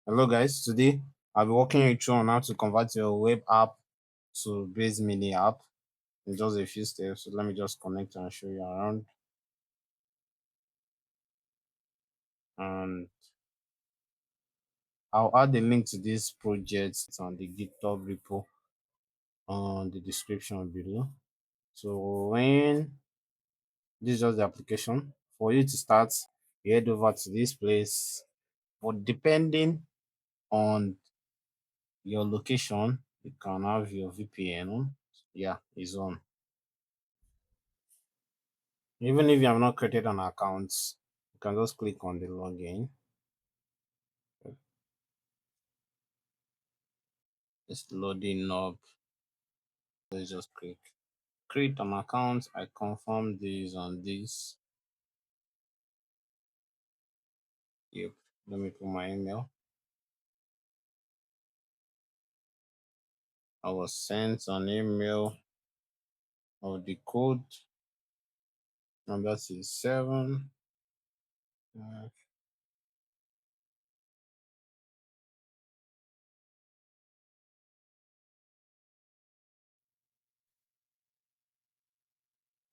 Hello guys, today I'll be walking you through on how to convert your web app to Base Mini app in just a few steps. So let me just connect and show you around. And I'll add the link to this project on the GitHub repo on the description below. So when this is just the application, for you to start, you head over to this place. But depending on your location, you can have your VPN on. Yeah, it's on. Even if you have not created an account, you can just click on the login. It's loading up. Let's just click create an account. I confirm this and this. Yep. Let me put my email. I was sent an email of the code. Number is 7. Uh,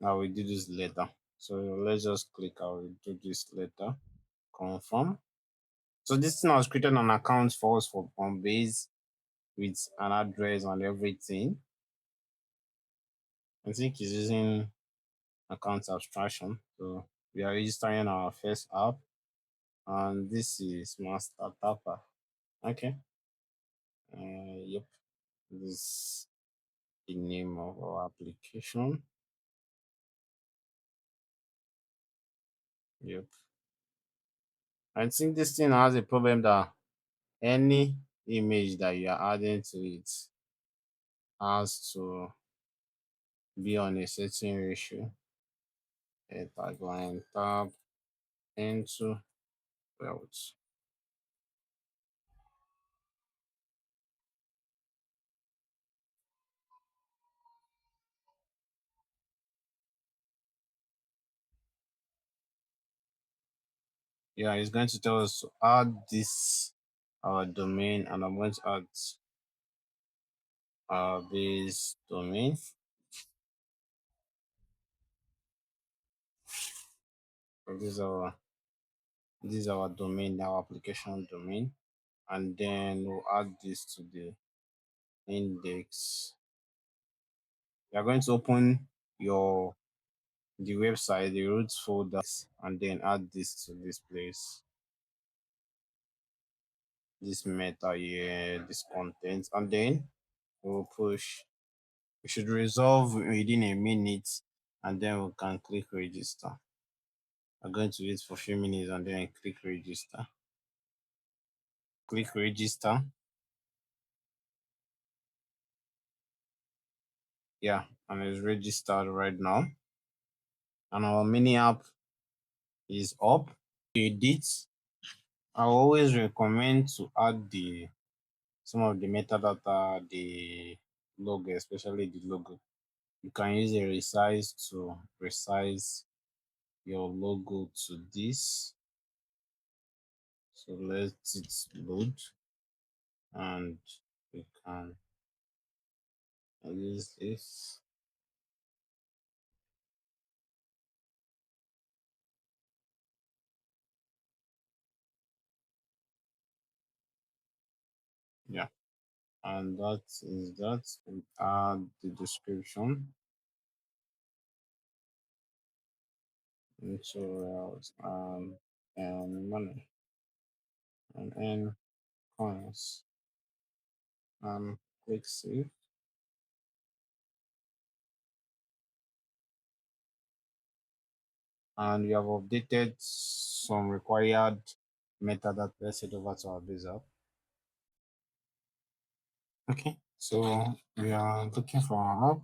I will do this later. So let's just click. I will do this later. Confirm. So this thing has created an account for us for on base with an address and everything. I think it's using account abstraction. So we are registering our first app, and this is Master Tapper. Okay. Yep. This is the name of our application. Yep. I think this thing has a problem that any image that you are adding to it has to be on a certain ratio. A tagline tab into belt. Yeah, it's going to tell us to add this our domain, and I'm going to add our base domain. So this is our domain, our application domain, and then we'll add this to the index. You're going to open your the website, the root folder, and then add this to this place, this meta here, this content, and then we'll push. We should resolve within a minute, and then we can click register. I'm going to wait for a few minutes and then click register. Click register. Yeah, and it's registered right now. And our mini app is up. Edit. I always recommend to add the some of the metadata, the logo, especially the logo. You can use a resize to resize your logo to this. So let it load, and we can use this. Yeah, and that is that. We add the description into and money and coins, and click save. And we have updated some required metadata. Let's head over to our base app. Okay, so we are looking for our app,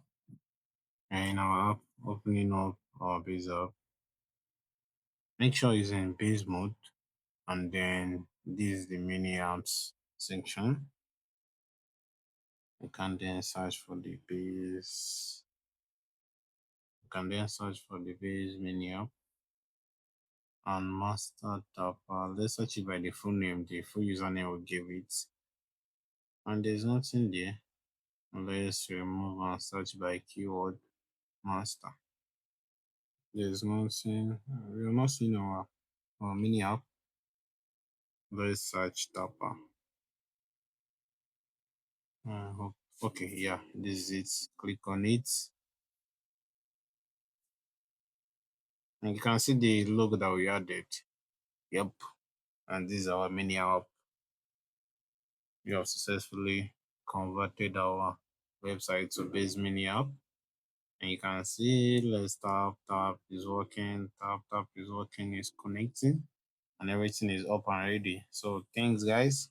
and in our app, opening up our base app. Make sure it's in base mode, and then this is the mini apps section. You can then search for the base. You can then search for the base mini app. and master tapper. Let's search it by the full name, the full username will give it. And there's nothing there. Let's remove and search by keyword master. There's nothing. We are not seeing our mini app. Let's search tapper. Okay, yeah, this is it. Click on it. And you can see the logo that we added. Yep. And this is our mini app. We have successfully converted our website to base mini app. And you can see, let's tap is working, tap is working, is connecting, and everything is up and ready. So thanks guys.